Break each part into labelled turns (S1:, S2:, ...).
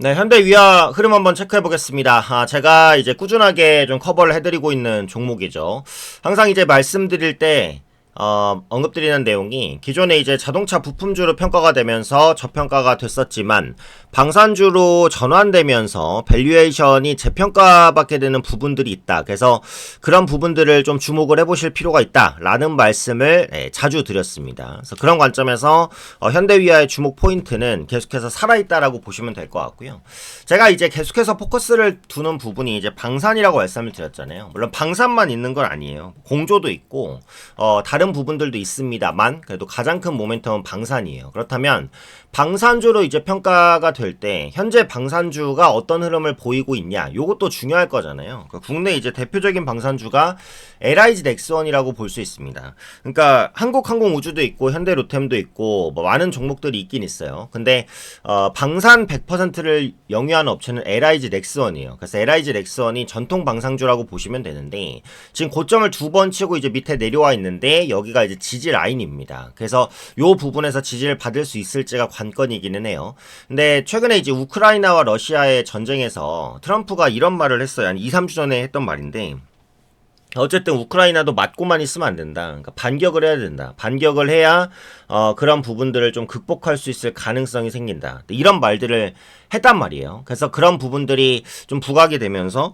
S1: 네, 현대 위아 흐름 한번 체크해 보겠습니다. 제가 이제 꾸준하게 좀 커버를 해드리고 있는 종목이죠. 항상 이제 말씀드릴 때, 언급드리는 내용이 기존에 이제 자동차 부품주로 평가가 되면서 저평가가 됐었지만 방산주로 전환되면서 밸류에이션이 재평가받게 되는 부분들이 있다. 그래서 그런 부분들을 좀 주목을 해보실 필요가 있다라는 말씀을 자주 드렸습니다. 그래서 그런 관점에서 현대위아의 주목 포인트는 계속해서 살아있다라고 보시면 될 것 같고요. 제가 이제 계속해서 포커스를 두는 부분이 이제 방산이라고 말씀을 드렸잖아요. 물론 방산만 있는 건 아니에요. 공조도 있고 다른 부분들도 있습니다만 그래도 가장 큰 모멘텀은 방산이에요. 그렇다면 방산주로 이제 평가가 될 때 현재 방산주가 어떤 흐름을 보이고 있냐, 요것도 중요할 거잖아요. 그러니까 국내 이제 대표적인 방산주가 LIG 넥스원이라고 볼 수 있습니다. 그러니까 한국항공우주도 있고 현대로템도 있고 뭐 많은 종목들이 있긴 있어요. 근데 방산 100%를 영위하는 업체는 LIG 넥스원이에요. 그래서 LIG 넥스원이 전통 방산주라고 보시면 되는데 지금 고점을 두 번 치고 이제 밑에 내려와 있는데 여기가 이제 지지 라인입니다. 그래서 요 부분에서 지지를 받을 수 있을지가 관건이기는 해요. 근데 최근에 이제 우크라이나와 러시아의 전쟁에서 트럼프가 이런 말을 했어요. 한 2, 3주 전에 했던 말인데 어쨌든 우크라이나도 맞고만 있으면 안 된다. 그러니까 반격을 해야 된다. 반격을 해야 그런 부분들을 좀 극복할 수 있을 가능성이 생긴다. 이런 말들을 했단 말이에요. 그래서 그런 부분들이 좀 부각이 되면서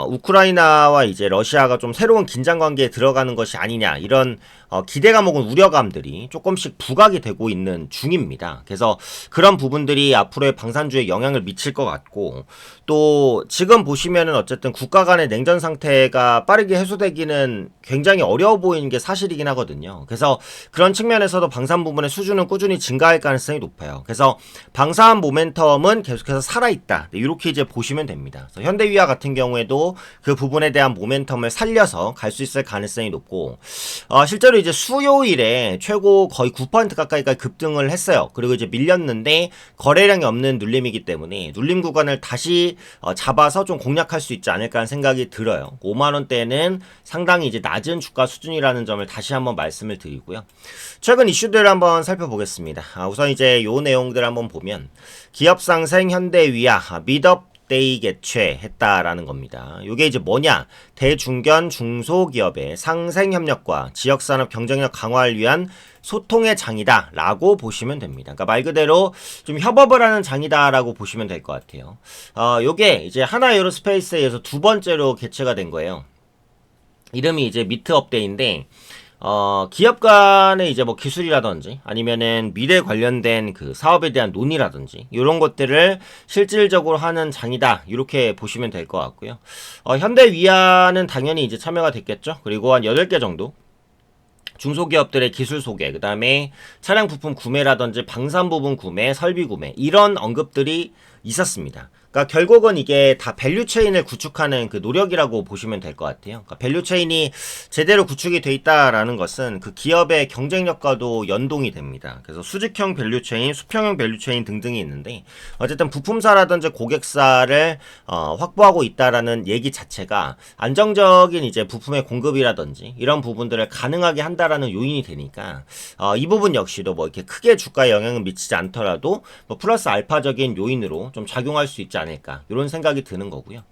S1: 우크라이나와 이제 러시아가 좀 새로운 긴장 관계에 들어가는 것이 아니냐 이런 기대감 혹은 우려감들이 조금씩 부각이 되고 있는 중입니다. 그래서 그런 부분들이 앞으로의 방산주에 영향을 미칠 것 같고 또 지금 보시면은 어쨌든 국가 간의 냉전 상태가 빠르게 해소되기는 굉장히 어려워 보이는 게 사실이긴 하거든요. 그래서 그런 측면에서도 방산 부분의 수준은 꾸준히 증가할 가능성이 높아요. 그래서 방산 모멘텀은 계속해서 살아있다. 이렇게 이제 보시면 됩니다. 그래서 현대위아 같은 경우에도 그 부분에 대한 모멘텀을 살려서 갈 수 있을 가능성이 높고 실제로 이제 수요일에 최고 거의 9% 가까이까지 급등을 했어요. 그리고 이제 밀렸는데 거래량이 없는 눌림이기 때문에 눌림 구간을 다시 잡아서 좀 공략할 수 있지 않을까 하는 생각이 들어요. 5만원대는 상당히 이제 낮은 주가 수준이라는 점을 다시 한번 말씀을 드리고요. 최근 이슈들을 한번 살펴보겠습니다. 우선 이제 요 내용들 한번 보면 기업 상생 현대위아 미덥 데이 개최했다라는 겁니다. 이게 이제 뭐냐? 대중견 중소기업의 상생 협력과 지역산업 경쟁력 강화를 위한 소통의 장이다 라고 보시면 됩니다. 그러니까 말 그대로 좀 협업을 하는 장이다 라고 보시면 될 것 같아요. 요게 이제 하나에어로스페이스에서 두 번째로 개최가 된 거예요. 이름이 이제 미트업데이인데 기업 간의 이제 뭐 기술이라든지 아니면은 미래 관련된 그 사업에 대한 논의라든지 이런 것들을 실질적으로 하는 장이다 이렇게 보시면 될 것 같고요. 현대위아는 당연히 이제 참여가 됐겠죠. 그리고 한 8개 정도 중소기업들의 기술 소개, 그 다음에 차량 부품 구매라든지 방산 부분 구매, 설비 구매 이런 언급들이 있었습니다. 그러니까 결국은 이게 다 밸류체인을 구축하는 그 노력이라고 보시면 될 것 같아요. 그러니까 밸류체인이 제대로 구축이 돼 있다라는 것은 그 기업의 경쟁력과도 연동이 됩니다. 그래서 수직형 밸류체인, 수평형 밸류체인 등등이 있는데 어쨌든 부품사라든지 고객사를 확보하고 있다라는 얘기 자체가 안정적인 이제 부품의 공급이라든지 이런 부분들을 가능하게 한다라는 요인이 되니까 이 부분 역시도 뭐 이렇게 크게 주가에 영향을 미치지 않더라도 뭐 플러스 알파적인 요인으로 좀 작용할 수 있지 않을까 이런 생각이 드는 거고요.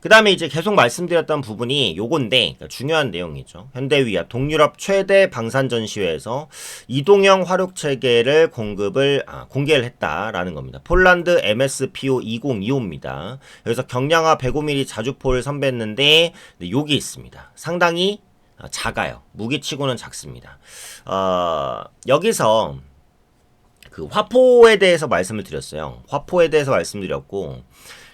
S1: 그 다음에 이제 계속 말씀드렸던 부분이 요건데 그러니까 중요한 내용이죠. 현대위아 동유럽 최대 방산 전시회에서 이동형 화력 체계를 공개를 했다라는 겁니다. 폴란드 MSPO 2025입니다. 여기서 경량화 105mm 자주포를 선배했는데 여기 있습니다. 상당히 작아요. 무기치고는 작습니다. 여기서 그 화포에 대해서 말씀을 드렸어요. 화포에 대해서 말씀드렸고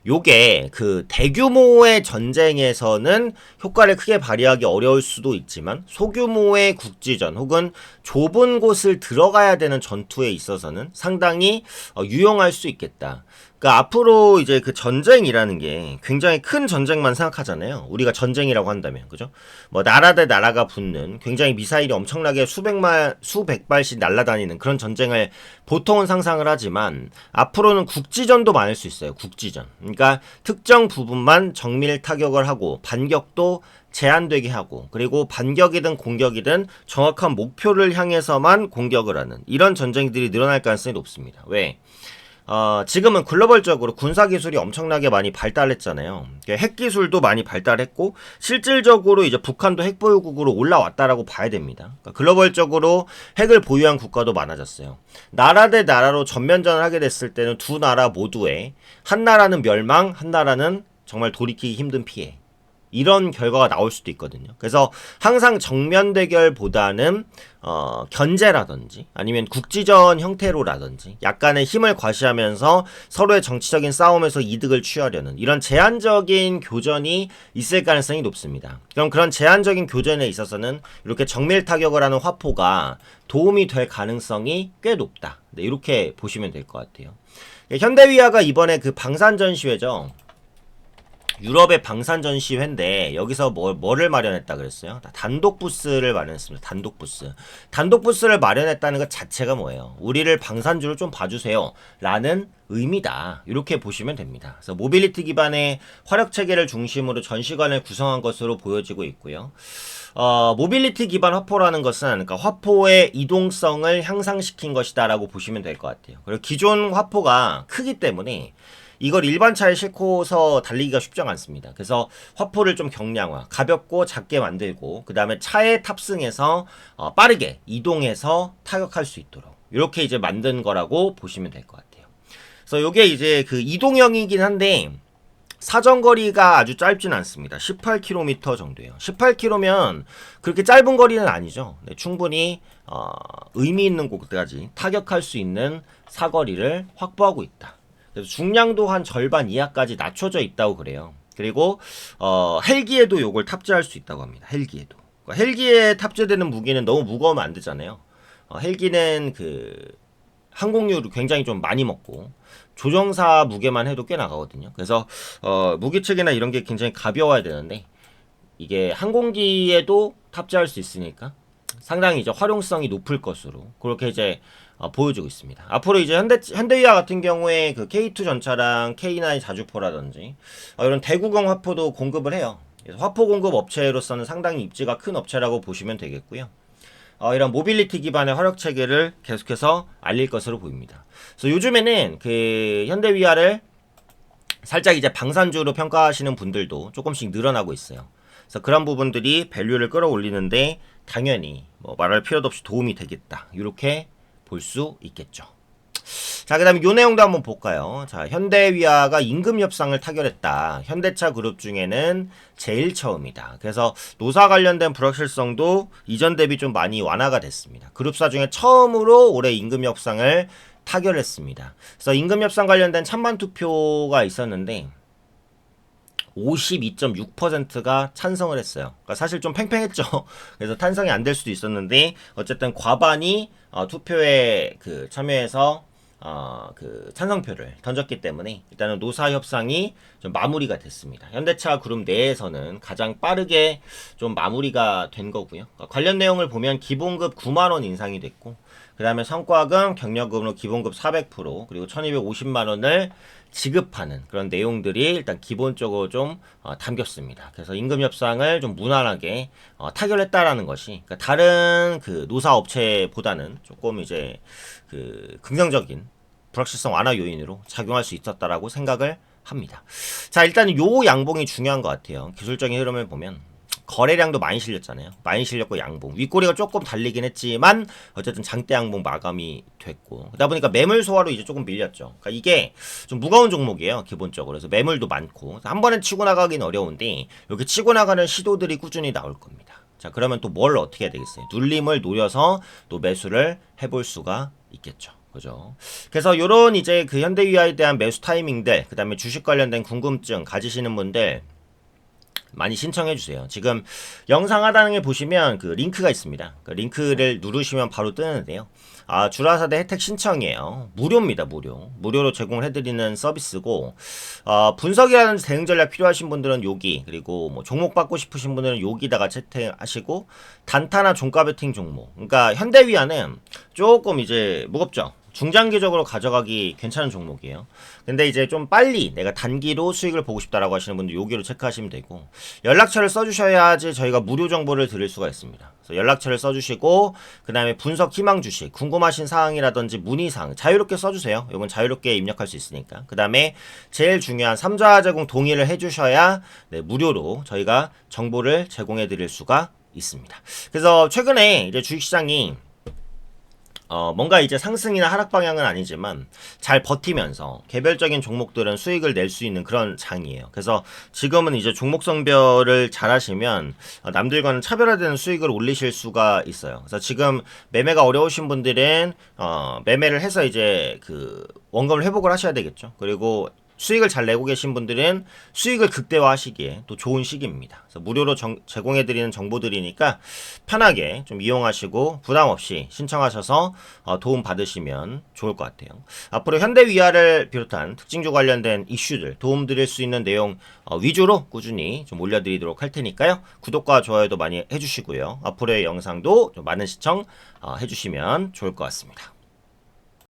S1: 요게 그 대규모의 전쟁에서는 효과를 크게 발휘하기 어려울 수도 있지만 소규모의 국지전 혹은 좁은 곳을 들어가야 되는 전투에 있어서는 상당히 유용할 수 있겠다. 그러니까 앞으로 이제 그 전쟁이라는 게 굉장히 큰 전쟁만 생각하잖아요. 우리가 전쟁이라고 한다면 그죠? 뭐 나라 대 나라가 붙는 굉장히 미사일이 엄청나게 수백 발씩 날아다니는 그런 전쟁을 보통은 상상을 하지만 앞으로는 국지전도 많을 수 있어요. 국지전. 그러니까 특정 부분만 정밀 타격을 하고 반격도 제한되게 하고 그리고 반격이든 공격이든 정확한 목표를 향해서만 공격을 하는 이런 전쟁들이 늘어날 가능성이 높습니다. 왜? 지금은 글로벌적으로 군사기술이 엄청나게 많이 발달했잖아요. 핵기술도 많이 발달했고, 실질적으로 이제 북한도 핵보유국으로 올라왔다라고 봐야 됩니다. 그러니까 글로벌적으로 핵을 보유한 국가도 많아졌어요. 나라 대 나라로 전면전을 하게 됐을 때는 두 나라 모두에 한 나라는 멸망, 한 나라는 정말 돌이키기 힘든 피해. 이런 결과가 나올 수도 있거든요. 그래서 항상 정면 대결보다는 견제라든지 아니면 국지전 형태로라든지 약간의 힘을 과시하면서 서로의 정치적인 싸움에서 이득을 취하려는 이런 제한적인 교전이 있을 가능성이 높습니다. 그럼 그런 제한적인 교전에 있어서는 이렇게 정밀 타격을 하는 화포가 도움이 될 가능성이 꽤 높다. 네, 이렇게 보시면 될 것 같아요. 현대위아가 이번에 그 방산전시회죠. 유럽의 방산전시회인데 여기서 뭐를 마련했다 그랬어요? 단독 부스를 마련했습니다. 단독 부스. 단독 부스를 마련했다는 것 자체가 뭐예요? 우리를 방산주를 좀 봐주세요 라는 의미다. 이렇게 보시면 됩니다. 그래서 모빌리티 기반의 화력체계를 중심으로 전시관을 구성한 것으로 보여지고 있고요. 모빌리티 기반 화포라는 것은 그러니까 화포의 이동성을 향상시킨 것이다 라고 보시면 될 것 같아요. 그리고 기존 화포가 크기 때문에 이걸 일반 차에 싣고서 달리기가 쉽지가 않습니다. 그래서 화포를 좀 경량화, 가볍고 작게 만들고 그 다음에 차에 탑승해서 빠르게 이동해서 타격할 수 있도록 이렇게 이제 만든 거라고 보시면 될 것 같아요. 그래서 이게 이제 그 이동형이긴 한데 사정거리가 아주 짧진 않습니다. 18km 정도예요. 18km면 그렇게 짧은 거리는 아니죠. 네, 충분히 의미 있는 곳까지 타격할 수 있는 사거리를 확보하고 있다. 그래서 중량도 한 절반 이하까지 낮춰져 있다고 그래요. 그리고 헬기에도 요걸 탑재할 수 있다고 합니다. 헬기에도. 그러니까 헬기에 탑재되는 무기는 너무 무거우면 안 되잖아요. 헬기는 그 항공유를 굉장히 좀 많이 먹고 조종사 무게만 해도 꽤 나가거든요. 그래서 무기체계나 이런 게 굉장히 가벼워야 되는데 이게 항공기에도 탑재할 수 있으니까 상당히 이제 활용성이 높을 것으로 그렇게 이제 보여주고 있습니다. 앞으로 이제 현대위아 같은 경우에 그 K2 전차랑 K9 자주포라든지 이런 대구경 화포도 공급을 해요. 그래서 화포 공급 업체로서는 상당히 입지가 큰 업체라고 보시면 되겠고요. 이런 모빌리티 기반의 화력 체계를 계속해서 알릴 것으로 보입니다. 그래서 요즘에는 그 현대위아를 살짝 이제 방산주로 평가하시는 분들도 조금씩 늘어나고 있어요. 그래서 그런 부분들이 밸류를 끌어올리는데 당연히 뭐 말할 필요도 없이 도움이 되겠다. 이렇게 볼 수 있겠죠. 자, 그 다음에 요 내용도 한번 볼까요? 자, 현대위아가 임금 협상을 타결했다. 현대차 그룹 중에는 제일 처음이다. 그래서 노사 관련된 불확실성도 이전 대비 좀 많이 완화가 됐습니다. 그룹사 중에 처음으로 올해 임금 협상을 타결했습니다. 그래서 임금 협상 관련된 찬반 투표가 있었는데 52.6%가 찬성을 했어요. 그러니까 사실 좀 팽팽했죠. 그래서 탄성이 안 될 수도 있었는데 어쨌든 과반이 투표에 그 참여해서 그 찬성표를 던졌기 때문에 일단은 노사 협상이 좀 마무리가 됐습니다. 현대차 그룹 내에서는 가장 빠르게 좀 마무리가 된 거고요. 그러니까 관련 내용을 보면 기본급 9만 원 인상이 됐고 그 다음에 성과금, 경력금으로 기본급 400% 그리고 1250만 원을 지급하는 그런 내용들이 일단 기본적으로 좀 담겼습니다. 그래서 임금 협상을 좀 무난하게 타결했다라는 것이 그러니까 다른 그 노사 업체보다는 조금 이제 그 긍정적인 불확실성 완화 요인으로 작용할 수 있었다라고 생각을 합니다. 자, 일단은 요 양봉이 중요한 것 같아요. 기술적인 흐름을 보면 거래량도 많이 실렸잖아요. 많이 실렸고 양봉 윗꼬리가 조금 달리긴 했지만 어쨌든 장대 양봉 마감이 됐고 그러다 보니까 매물 소화로 이제 조금 밀렸죠. 그러니까 이게 좀 무거운 종목이에요. 기본적으로. 그래서 매물도 많고 한 번에 치고 나가긴 어려운데 이렇게 치고 나가는 시도들이 꾸준히 나올 겁니다. 자, 그러면 또 뭘 어떻게 해야 되겠어요? 눌림을 노려서 또 매수를 해볼 수가 있겠죠. 그죠? 그래서 요런 이제 그 현대위아에 대한 매수 타이밍들 그 다음에 주식 관련된 궁금증 가지시는 분들 많이 신청해 주세요. 지금 영상 하단에 보시면 그 링크가 있습니다. 그 링크를 누르시면 바로 뜨는데요. 주라사대 혜택 신청이에요. 무료입니다. 무료로 제공을 해드리는 서비스고 분석이라든지 대응 전략 필요하신 분들은 여기 그리고 뭐 종목 받고 싶으신 분들은 여기다가 채팅하시고 단타나 종가 베팅 종목 그러니까 현대위아는 조금 이제 무겁죠. 중장기적으로 가져가기 괜찮은 종목이에요. 근데 이제 좀 빨리 내가 단기로 수익을 보고 싶다라고 하시는 분들 여기로 체크하시면 되고, 연락처를 써주셔야지 저희가 무료 정보를 드릴 수가 있습니다. 그래서 연락처를 써주시고, 그 다음에 분석 희망 주식, 궁금하신 사항이라든지 문의사항 자유롭게 써주세요. 이건 자유롭게 입력할 수 있으니까. 그 다음에 제일 중요한 3자 제공 동의를 해주셔야 네, 무료로 저희가 정보를 제공해 드릴 수가 있습니다. 그래서 최근에 이제 주식시장이 뭔가 이제 상승이나 하락 방향은 아니지만 잘 버티면서 개별적인 종목들은 수익을 낼 수 있는 그런 장이에요. 그래서 지금은 이제 종목 성별을 잘 하시면 남들과는 차별화되는 수익을 올리실 수가 있어요. 그래서 지금 매매가 어려우신 분들은 매매를 해서 이제 그 원금을 회복을 하셔야 되겠죠. 그리고 수익을 잘 내고 계신 분들은 수익을 극대화하시기에 또 좋은 시기입니다. 그래서 무료로 제공해드리는 정보들이니까 편하게 좀 이용하시고 부담 없이 신청하셔서 도움 받으시면 좋을 것 같아요. 앞으로 현대위아를 비롯한 특징주 관련된 이슈들 도움드릴 수 있는 내용 위주로 꾸준히 좀 올려드리도록 할 테니까요. 구독과 좋아요도 많이 해주시고요. 앞으로의 영상도 좀 많은 시청 해주시면 좋을 것 같습니다.